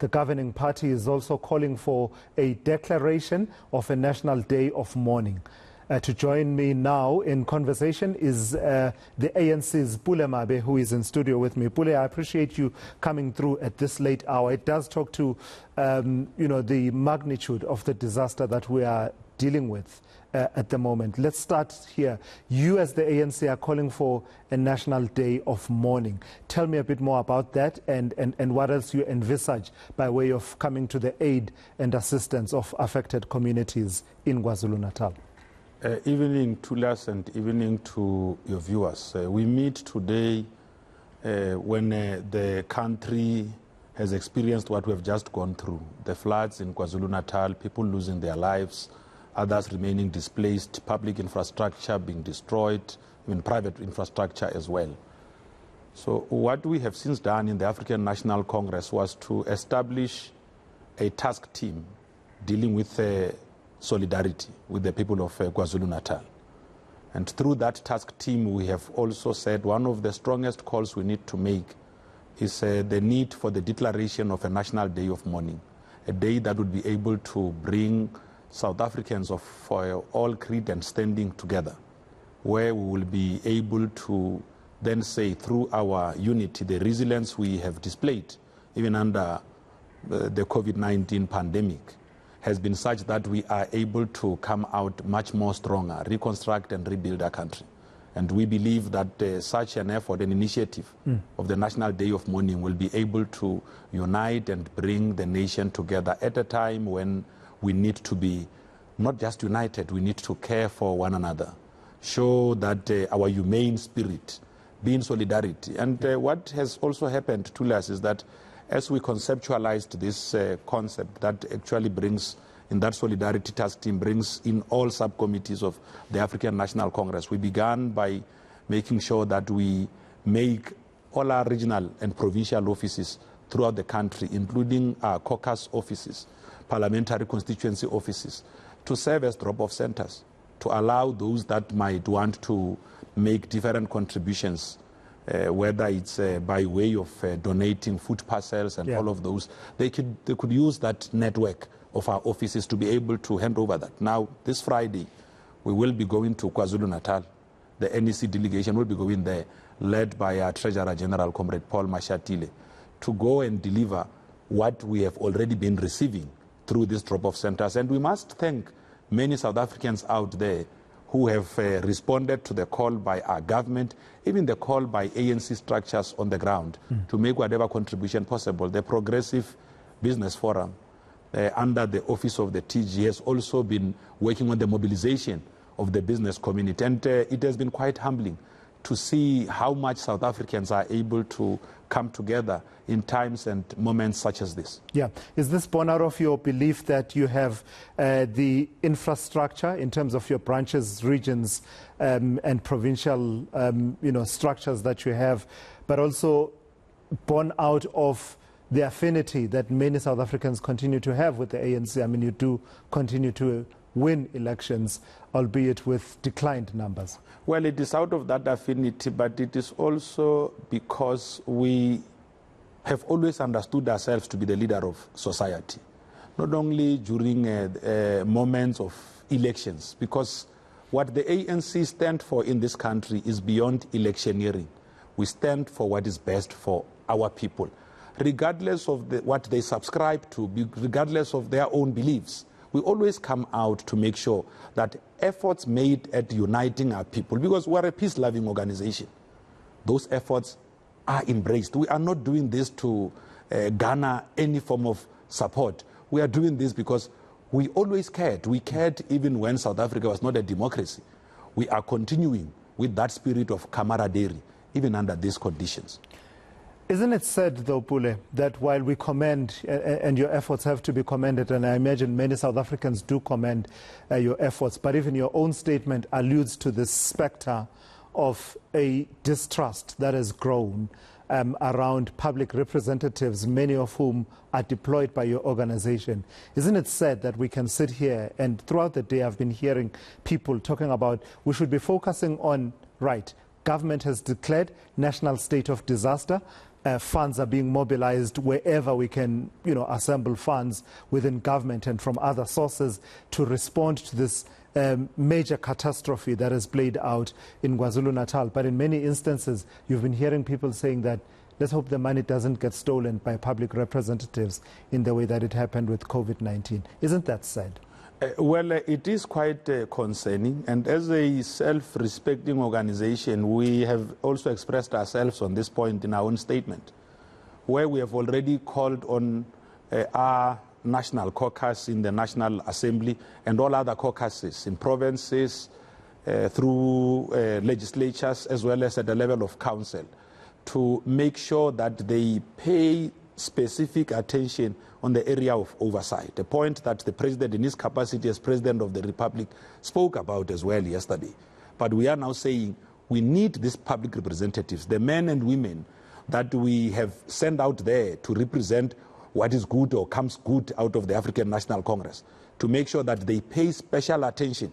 The governing party is also calling for a declaration of a National Day of Mourning. To join me now in conversation is the ANC's Pule Mabe, who is in studio with me. Pule, I appreciate you coming through at this late hour. It does talk to, the magnitude of the disaster that we are dealing with at the moment. Let's start here. You as the ANC are calling for a National Day of Mourning. Tell me a bit more about that and what else you envisage by way of coming to the aid and assistance of affected communities in KwaZulu-Natal. Evening to us and evening to your viewers. We meet today when the country has experienced what we have just gone through. The floods in KwaZulu-Natal, people losing their lives, others remaining displaced, public infrastructure being destroyed, even private infrastructure as well. So what we have since done in the African National Congress was to establish a task team dealing with solidarity with the people of KwaZulu-Natal. And through that task team, we have also said one of the strongest calls we need to make is the need for the declaration of a National Day of Mourning, a day that would be able to bring South Africans of all creed and standing together, where we will be able to then say through our unity, the resilience we have displayed, even under the COVID-19 pandemic, has been such that we are able to come out much more stronger, reconstruct and rebuild our country. And we believe that such an effort and initiative of the National Day of Mourning will be able to unite and bring the nation together at a time when we need to be not just united, we need to care for one another, show that our humane spirit, be in solidarity. And what has also happened to us is that as we conceptualized this concept that actually brings in that solidarity task team, brings in all subcommittees of the African National Congress, we began by making sure that we make all our regional and provincial offices throughout the country, including our caucus offices, parliamentary constituency offices, to serve as drop-off centers, to allow those that might want to make different contributions, whether it's by way of donating food parcels and all of those, they could use that network of our offices to be able to hand over that. Now, this Friday, we will be going to KwaZulu-Natal. The NEC delegation will be going there, led by our Treasurer General, Comrade Pule Mabe, to go and deliver what we have already been receiving through these drop-off centers. And we must thank many South Africans out there who have responded to the call by our government, even the call by ANC structures on the ground to make whatever contribution possible. The Progressive Business Forum, under the office of the TG, has also been working on the mobilization of the business community. And it has been quite humbling to see how much South Africans are able to come together in times and moments such as this. Yeah. Is this born out of your belief that you have the infrastructure in terms of your branches, regions, and provincial, structures that you have, but also born out of the affinity that many South Africans continue to have with the ANC? I mean, you do continue to win elections, albeit with declined numbers. Well, it is out of that affinity, but it is also because we have always understood ourselves to be the leader of society, not only during moments of elections, because what the ANC stands for in this country is beyond electioneering. We stand for what is best for our people, regardless of what they subscribe to, regardless of their own beliefs. We always come out to make sure that efforts made at uniting our people, because we are a peace-loving organization, those efforts are embraced. We are not doing this to garner any form of support. We are doing this because we always cared. We cared even when South Africa was not a democracy. We are continuing with that spirit of camaraderie, even under these conditions. Isn't it said, though, Pule, that while we commend, and your efforts have to be commended, and I imagine many South Africans do commend your efforts, but even your own statement alludes to this spectre of a distrust that has grown around public representatives, many of whom are deployed by your organization. Isn't it said that we can sit here, and throughout the day I've been hearing people talking about we should be focusing on, right, government has declared national state of disaster. funds are being mobilized wherever we can, assemble funds within government and from other sources to respond to this major catastrophe that has played out in KwaZulu-Natal. But in many instances, you've been hearing people saying that let's hope the money doesn't get stolen by public representatives in the way that it happened with COVID-19. Isn't that sad? Well, it is quite concerning, and as a self-respecting organization, we have also expressed ourselves on this point in our own statement, where we have already called on our national caucus in the National Assembly and all other caucuses in provinces, through legislatures, as well as at the level of council, to make sure that they pay specific attention on the area of oversight, a point that the President in his capacity as President of the Republic spoke about as well yesterday. But we are now saying we need these public representatives, the men and women that we have sent out there to represent what is good or comes good out of the African National Congress, to make sure that they pay special attention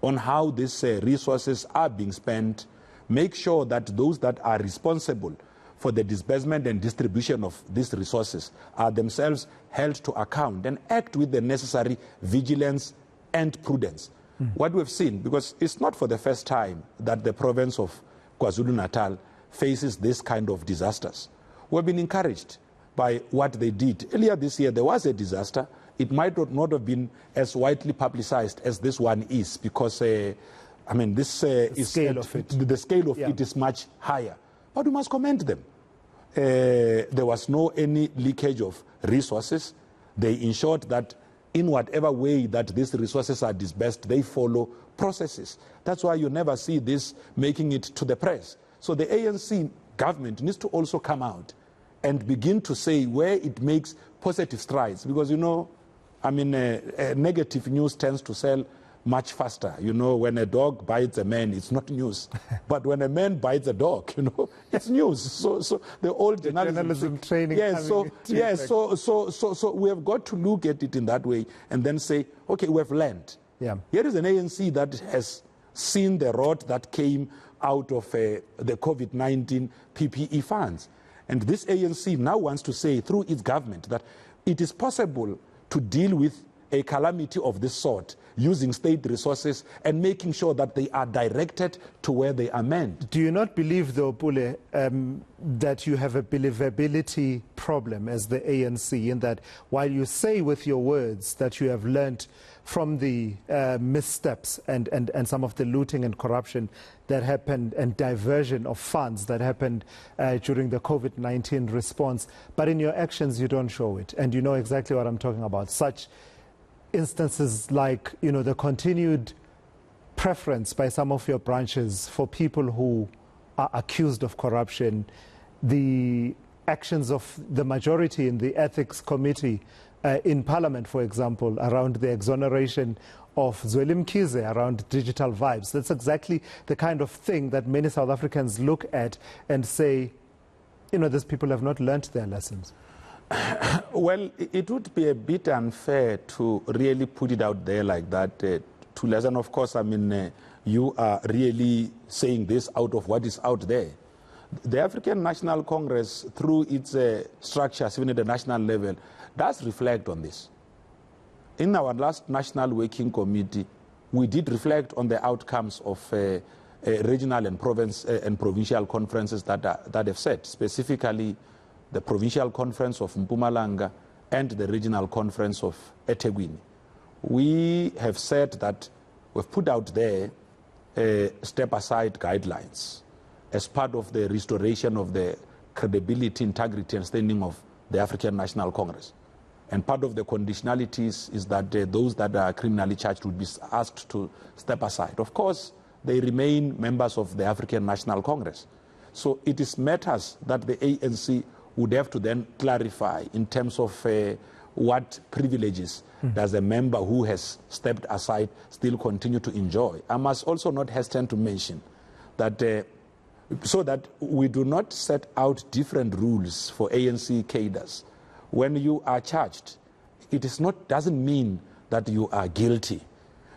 on how these resources are being spent, make sure that those that are responsible for the disbursement and distribution of these resources are themselves held to account and act with the necessary vigilance and prudence. What we've seen, because it's not for the first time that the province of KwaZulu-Natal faces this kind of disasters. We've been encouraged by what they did. Earlier this year, there was a disaster. It might not have been as widely publicized as this one is, because, the scale of it is much higher. But we must commend them. There was no any leakage of resources. They ensured that in whatever way that these resources are disbursed, they follow processes. That's why you never see this making it to the press. So the ANC government needs to also come out and begin to say where it makes positive strides. Because, negative news tends to sell much faster. When a dog bites a man, it's not news. But when a man bites a dog, it's news. So the old journalism training. So we have got to look at it in that way and then say, okay, we have learned. Yeah. Here is an ANC that has seen the rot that came out of the COVID-19 PPE funds. And this ANC now wants to say through its government that it is possible to deal with a calamity of this sort using state resources and making sure that they are directed to where they are meant. Do you not believe, though, Pule, that you have a believability problem as the ANC, in that while you say with your words that you have learnt from the missteps and some of the looting and corruption that happened and diversion of funds that happened during the COVID-19 response, but in your actions you don't show it, and you know exactly what I'm talking about. Such instances like, the continued preference by some of your branches for people who are accused of corruption, the actions of the majority in the ethics committee in Parliament, for example, around the exoneration of Zweli Mkhize around digital vibes. That's exactly the kind of thing that many South Africans look at and say, these people have not learnt their lessons. Well, it would be a bit unfair to really put it out there like that. To lesson, of course, you are really saying this out of what is out there. The African National Congress, through its structures, even at the national level, does reflect on this. In our last National Working Committee, we did reflect on the outcomes of regional and provincial conferences that have set, specifically the Provincial Conference of Mpumalanga and the Regional Conference of eThekwini. We have said that we've put out there step-aside guidelines as part of the restoration of the credibility, integrity, and standing of the African National Congress. And part of the conditionalities is that those that are criminally charged would be asked to step aside. Of course, they remain members of the African National Congress. So it is matters that the ANC would have to then clarify in terms of what privileges does a member who has stepped aside still continue to enjoy. I must also not hesitate to mention that so that we do not set out different rules for ANC cadres. When you are charged, it is not, doesn't mean that you are guilty.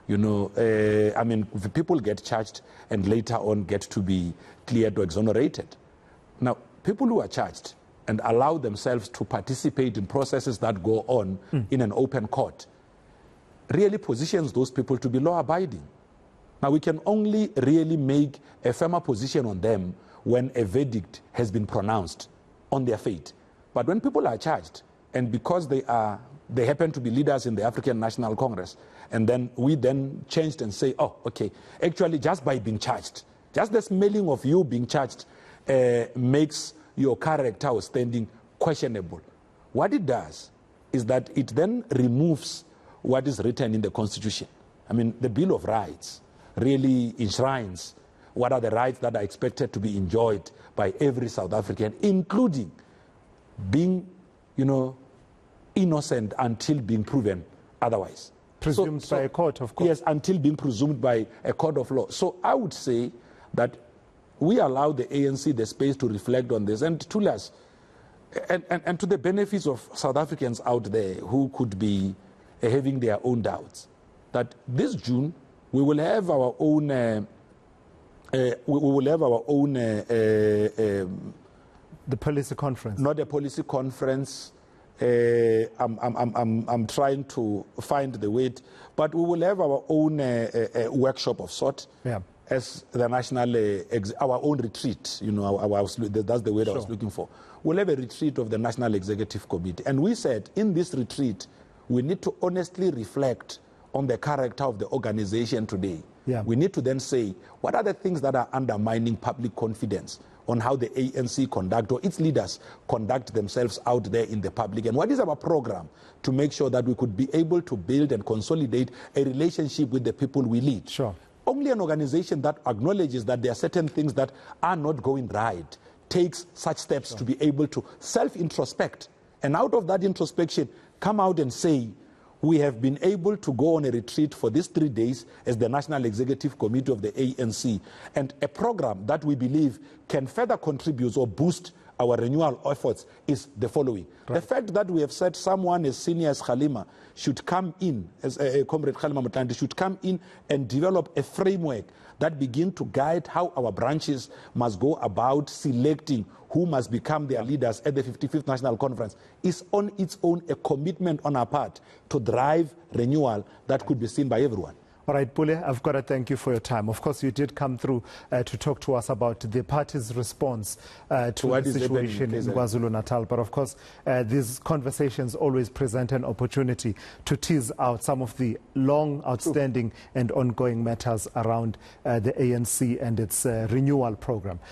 People get charged and later on get to be cleared or exonerated. Now, people who are charged and allow themselves to participate in processes that go on in an open court really positions those people to be law-abiding. Now, we can only really make a firmer position on them when a verdict has been pronounced on their fate. But when people are charged, and because they happen to be leaders in the African National Congress, and then we then changed and say, oh, okay, actually just by being charged, just the smelling of you being charged makes your character or standing questionable. What it does is that it then removes what is written in the Constitution. I mean, the Bill of Rights really enshrines what are the rights that are expected to be enjoyed by every South African, including being, innocent until being proven otherwise. Presumed by a court, of course. Yes, until being presumed by a court of law. So I would say that we allow the ANC the space to reflect on this and to us, and to the benefits of South Africans out there who could be having their own doubts, that this June we will have our own. The policy conference. Not a policy conference. I'm trying to find the word, but we will have our own workshop of sort. Yeah. As the national, our own retreat, that's the word I was looking for. We'll have a retreat of the National Executive Committee. And we said, in this retreat, we need to honestly reflect on the character of the organization today. Yeah. We need to then say, what are the things that are undermining public confidence on how the ANC conduct or its leaders conduct themselves out there in the public? And what is our program to make sure that we could be able to build and consolidate a relationship with the people we lead? Sure. Only an organization that acknowledges that there are certain things that are not going right takes such steps to be able to self-introspect. And out of that introspection, come out and say, we have been able to go on a retreat for these 3 days as the National Executive Committee of the ANC, and a program that we believe can further contribute or boost our renewal efforts is the following. Right. The fact that we have said someone as senior as Kgalema should come in, as Comrade Kgalema Motlanthe should come in and develop a framework that begin to guide how our branches must go about selecting who must become their leaders at the 55th National Conference is on its own a commitment on our part to drive renewal that could be seen by everyone. All right, Pule, I've got to thank you for your time. Of course, you did come through to talk to us about the party's response to the situation in KwaZulu-Natal. But of course, these conversations always present an opportunity to tease out some of the long, outstanding and ongoing matters around the ANC and its renewal program.